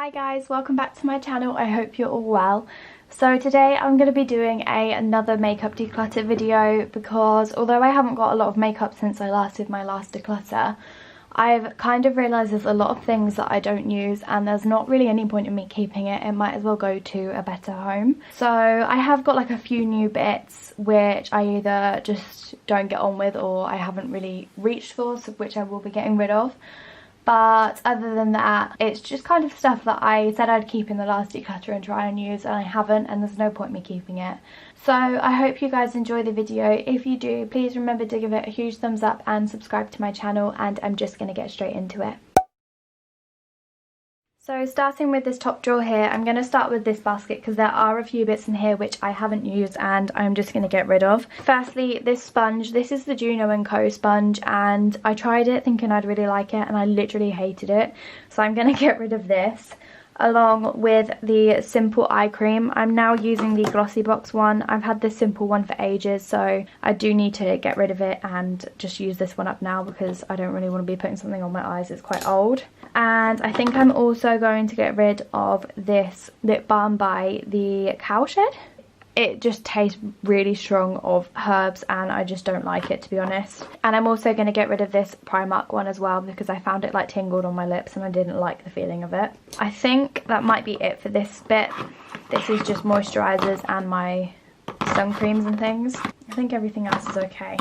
Hi guys, welcome back to my channel. I hope you're all well. So today I'm going to be doing another makeup declutter video because although I haven't got a lot of makeup since I last did my last declutter, I've kind of realised there's a lot of things that I don't use and there's not really any point in me keeping it. It might as well go to a better home. So I have got like a few new bits which I either just don't get on with or I haven't really reached for, so which I will be getting rid of. But other than that, it's just kind of stuff that I said I'd keep in the last declutter and try and use, and I haven't, and there's no point in me keeping it. So I hope you guys enjoy the video. If you do, please remember to give it a huge thumbs up and subscribe to my channel, and I'm just going to get straight into it. So starting with this top drawer here, I'm going to start with this basket because there are a few bits in here which I haven't used and I'm just going to get rid of. Firstly, this sponge. This is the Juno & Co sponge and I tried it thinking I'd really like it and I literally hated it. So I'm going to get rid of this along with the Simple Eye Cream. I'm now using the Glossy Box one. I've had this simple one for ages, so I do need to get rid of it and just use this one up now because I don't really want to be putting something on my eyes. It's quite old. And I think I'm also going to get rid of this lip balm by the Cowshed. It just tastes really strong of herbs and I just don't like it, to be honest. And I'm also going to get rid of this Primark one as well because I found it like tingled on my lips and I didn't like the feeling of it. I think that might be it for this bit. This is just moisturisers and my sun creams and things. I think everything else is okay.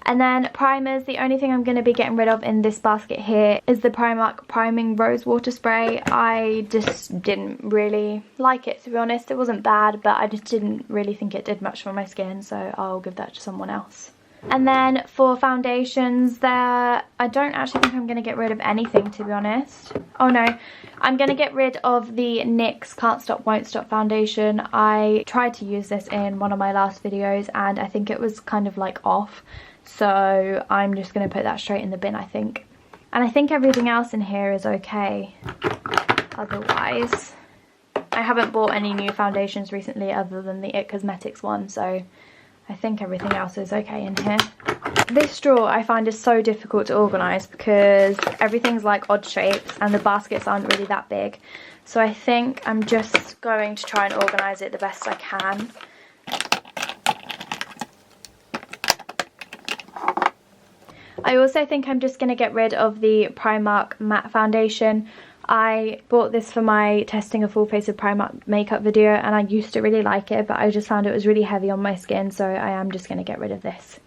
And then primers, the only thing I'm going to be getting rid of in this basket here is the Primark Priming Rose Water Spray. I just didn't really like it, to be honest. It wasn't bad, but I just didn't really think it did much for my skin, so I'll give that to someone else. And then for foundations there, I don't actually think I'm going to get rid of anything, to be honest. Oh no, I'm going to get rid of the NYX Can't Stop Won't Stop foundation. I tried to use this in one of my last videos and I think it was kind of like off. So I'm just going to put that straight in the bin, I think. And I think everything else in here is okay otherwise. I haven't bought any new foundations recently other than the IT Cosmetics one, so I think everything else is okay in here. This drawer I find is so difficult to organise because everything's like odd shapes and the baskets aren't really that big. So I think I'm just going to try and organise it the best I can. I also think I'm just going to get rid of the Primark matte foundation. I bought this for my testing a full face of Primark makeup video and I used to really like it, but I just found it was really heavy on my skin, so I am just going to get rid of this.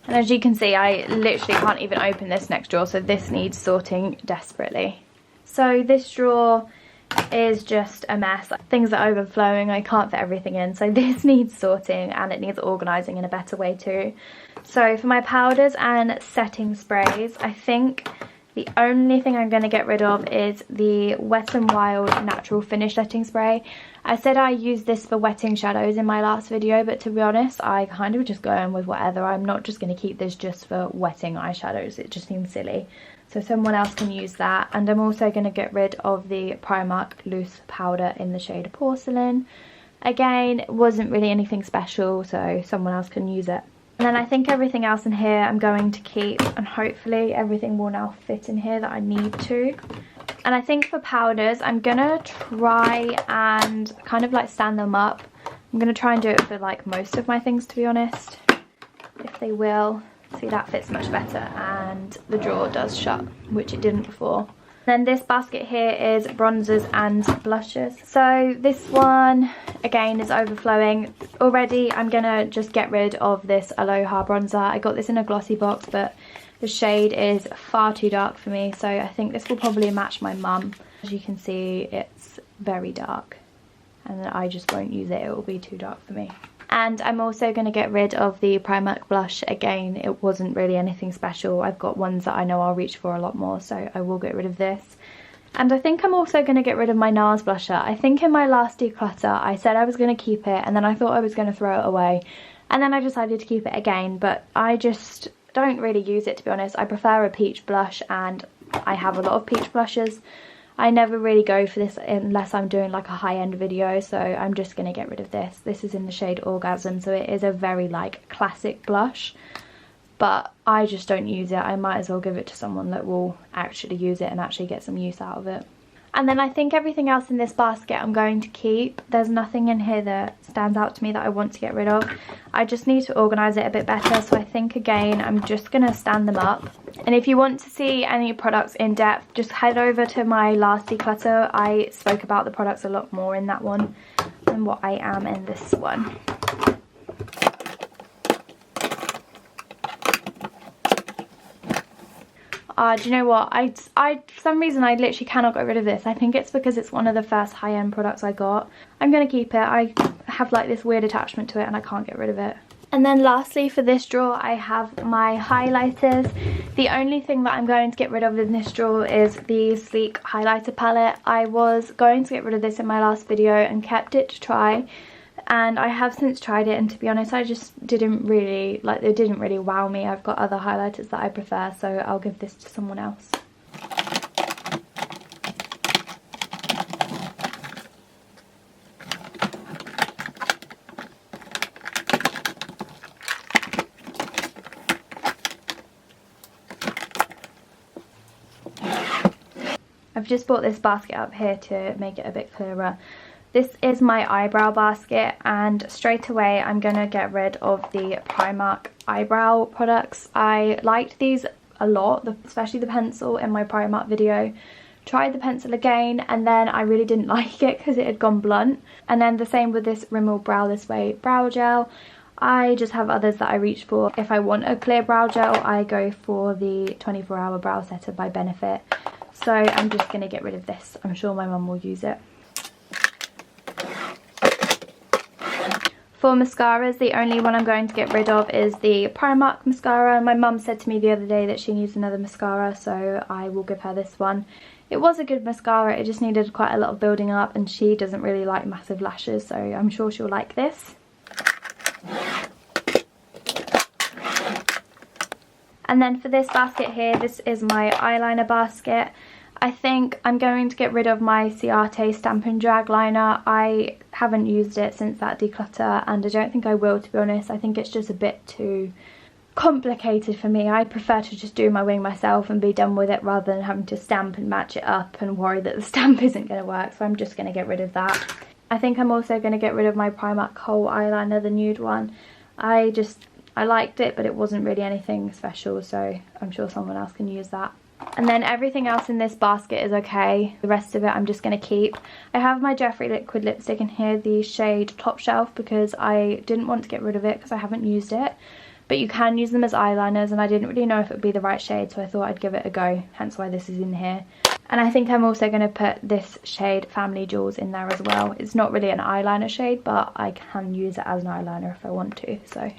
And as you can see, I literally can't even open this next drawer, so this needs sorting desperately. So this drawer is just a mess. Things are overflowing, I can't fit everything in, so this needs sorting and it needs organising in a better way too. So for my powders and setting sprays, I think the only thing I'm going to get rid of is the Wet n Wild Natural Finish Setting Spray. I said I used this for wetting shadows in my last video, but to be honest, I kind of just go in with whatever. I'm not just going to keep this just for wetting eyeshadows, it just seems silly. So someone else can use that. And I'm also going to get rid of the Primark Loose Powder in the shade Porcelain. Again, it wasn't really anything special, so someone else can use it. And then I think everything else in here I'm going to keep, and hopefully everything will now fit in here that I need to. And I think for powders, I'm going to try and kind of like stand them up. I'm going to try and do it for like most of my things, to be honest, if they will. See, that fits much better and the drawer does shut, which it didn't before. Then this basket here is bronzers and blushes. So this one again is overflowing. Already I'm gonna just get rid of this Aloha bronzer. I got this in a glossy box, but the shade is far too dark for me, so I think this will probably match my mum. As you can see, it's very dark and I just won't use it, it will be too dark for me. And I'm also going to get rid of the Primark blush. Again, it wasn't really anything special. I've got ones that I know I'll reach for a lot more, so I will get rid of this. And I think I'm also going to get rid of my NARS blusher. I think in my last declutter I said I was going to keep it and then I thought I was going to throw it away. And then I decided to keep it again, but I just don't really use it, to be honest. I prefer a peach blush and I have a lot of peach blushes. I never really go for this unless I'm doing like a high-end video, so I'm just going to get rid of this. This is in the shade Orgasm, so it is a very like classic blush. but I just don't use it. I might as well give it to someone that will actually use it and actually get some use out of it. And then I think everything else in this basket I'm going to keep. There's nothing in here that stands out to me that I want to get rid of. I just need to organise it a bit better, so I think again I'm just going to stand them up. And if you want to see any products in depth, just head over to my last declutter. I spoke about the products a lot more in that one than what I am in this one. Do you know what? For some reason I literally cannot get rid of this. I think it's because it's one of the first high-end products I got. I'm going to keep it. I have like this weird attachment to it and I can't get rid of it. And then lastly for this drawer I have my highlighters. The only thing that I'm going to get rid of in this drawer is the Sleek highlighter palette. I was going to get rid of this in my last video and kept it to try. And I have since tried it, and to be honest I just didn't really, like, it didn't really wow me. I've got other highlighters that I prefer, so I'll give this to someone else. I've just brought this basket up here to make it a bit clearer. This is my eyebrow basket, and straight away I'm going to get rid of the Primark eyebrow products. I liked these a lot, especially the pencil in my Primark video. Tried the pencil again and then I really didn't like it because it had gone blunt. And then the same with this Rimmel Brow This Way brow gel. I just have others that I reach for. If I want a clear brow gel I go for the 24-hour brow setter by Benefit. So I'm just going to get rid of this. I'm sure my mum will use it. For mascaras, the only one I'm going to get rid of is the Primark mascara. My mum said to me the other day that she needs another mascara, so I will give her this one. It was a good mascara, it just needed quite a lot of building up, and she doesn't really like massive lashes, so I'm sure she'll like this. And then for this basket here, this is my eyeliner basket. I think I'm going to get rid of my Ciate Stamp & Drag liner. I haven't used it since that declutter and I don't think I will, to be honest. I think it's just a bit too complicated for me. I prefer to just do my wing myself and be done with it rather than having to stamp and match it up and worry that the stamp isn't going to work, so I'm just going to get rid of that. I think I'm also going to get rid of my Primark Kohl eyeliner, the nude one. I liked it, but it wasn't really anything special, so I'm sure someone else can use that. And then everything else in this basket is okay. The rest of it I'm just going to keep. I have my Jeffree liquid lipstick in here, the shade Top Shelf, because I didn't want to get rid of it because I haven't used it. But you can use them as eyeliners and I didn't really know if it would be the right shade, so I thought I'd give it a go, hence why this is in here. And I think I'm also going to put this shade Family Jewels in there as well. It's not really an eyeliner shade, but I can use it as an eyeliner if I want to, so...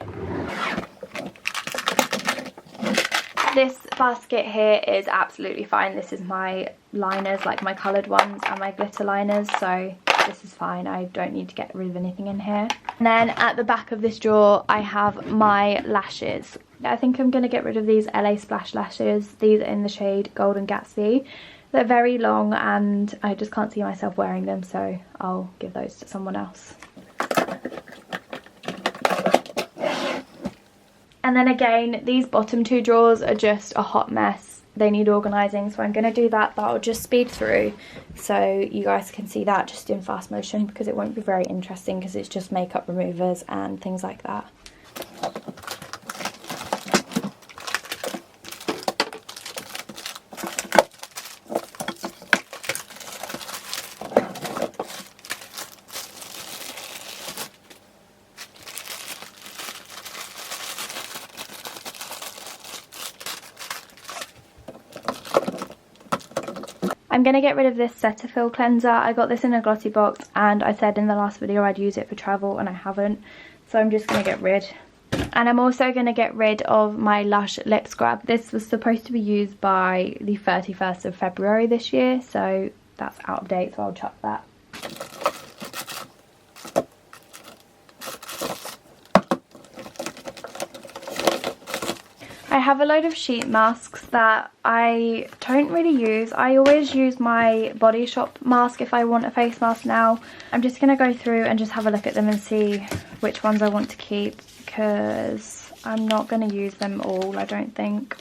This basket here is absolutely fine. This is my liners, like my coloured ones and my glitter liners, so this is fine. I don't need to get rid of anything in here. And then at the back of this drawer I have my lashes. I think I'm going to get rid of these LA Splash lashes. These are in the shade Golden Gatsby. They're very long and I just can't see myself wearing them, so I'll give those to someone else. And then again, these bottom two drawers are just a hot mess. They need organising, so I'm going to do that, but I'll just speed through so you guys can see that just in fast motion, because it won't be very interesting because it's just makeup removers and things like that. I'm going to get rid of this Cetaphil cleanser. I got this in a glossy box and I said in the last video I'd use it for travel and I haven't. So I'm just going to get rid. And I'm also going to get rid of my Lush lip scrub. This was supposed to be used by the 31st of February this year. So that's out of date, so I'll chuck that. I have a load of sheet masks that I don't really use. I always use my Body Shop mask if I want a face mask now. I'm just going to go through and just have a look at them and see which ones I want to keep, because I'm not going to use them all, I don't think.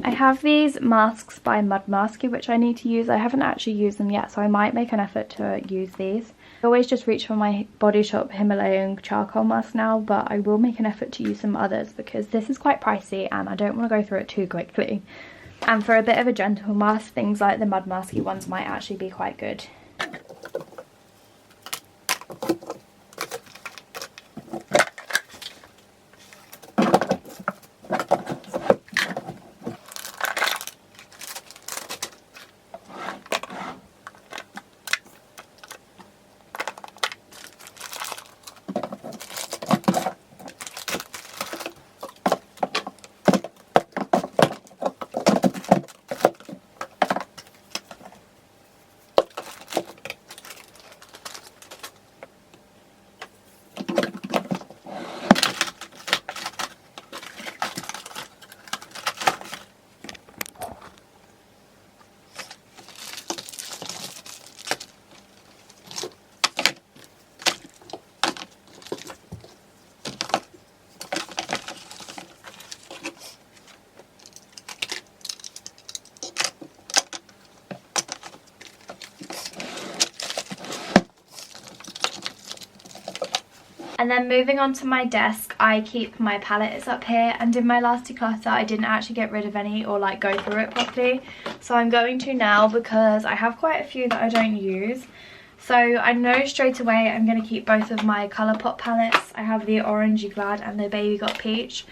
I have these masks by Mud Masky which I need to use. I haven't actually used them yet, so I might make an effort to use these. I always just reach for my Body Shop Himalayan charcoal mask now, but I will make an effort to use some others because this is quite pricey and I don't want to go through it too quickly. And for a bit of a gentle mask, things like the Mud Masky ones might actually be quite good. And then moving on to my desk, I keep my palettes up here, and in my last declutter I didn't actually get rid of any or like go through it properly, so I'm going to now because I have quite a few that I don't use. So I know straight away I'm going to keep both of my Colourpop palettes. I have the Orangey Glad and the Baby Got Peach.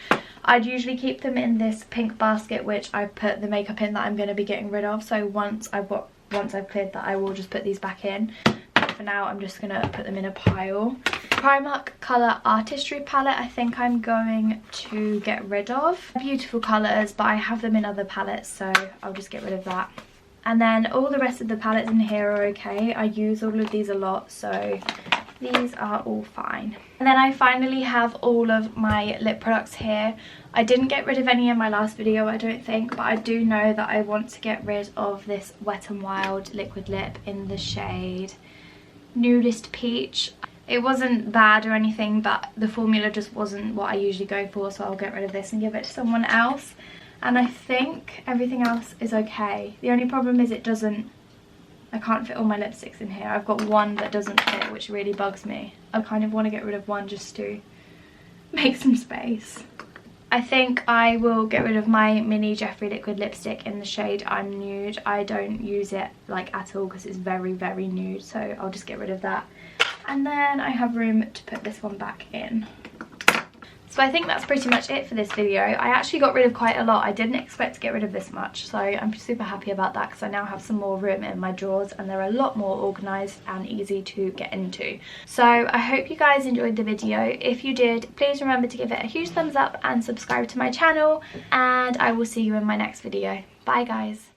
I'd usually keep them in this pink basket which I put the makeup in that I'm going to be getting rid of, so once I've cleared that I will just put these back in. But for now I'm just going to put them in a pile. Primark Colour Artistry palette I think I'm going to get rid of. Beautiful colours, but I have them in other palettes, so I'll just get rid of that. And then all the rest of the palettes in here are okay. I use all of these a lot, so these are all fine. And then I finally have all of my lip products here. I didn't get rid of any in my last video, I don't think, but I do know that I want to get rid of this Wet n Wild liquid lip in the shade Nudist Peach. It wasn't bad or anything, but the formula just wasn't what I usually go for, so I'll get rid of this and give it to someone else. And I think everything else is okay. The only problem is I can't fit all my lipsticks in here. I've got one that doesn't fit, which really bugs me. I kind of want to get rid of one just to make some space. I think I will get rid of my mini Jeffree liquid lipstick in the shade I'm Nude. I don't use it like at all because it's very, very nude, so I'll just get rid of that. And then I have room to put this one back in. So I think that's pretty much it for this video. I actually got rid of quite a lot. I didn't expect to get rid of this much, so I'm super happy about that because I now have some more room in my drawers and they're a lot more organised and easy to get into. So I hope you guys enjoyed the video. If you did, please remember to give it a huge thumbs up and subscribe to my channel, and I will see you in my next video. Bye guys.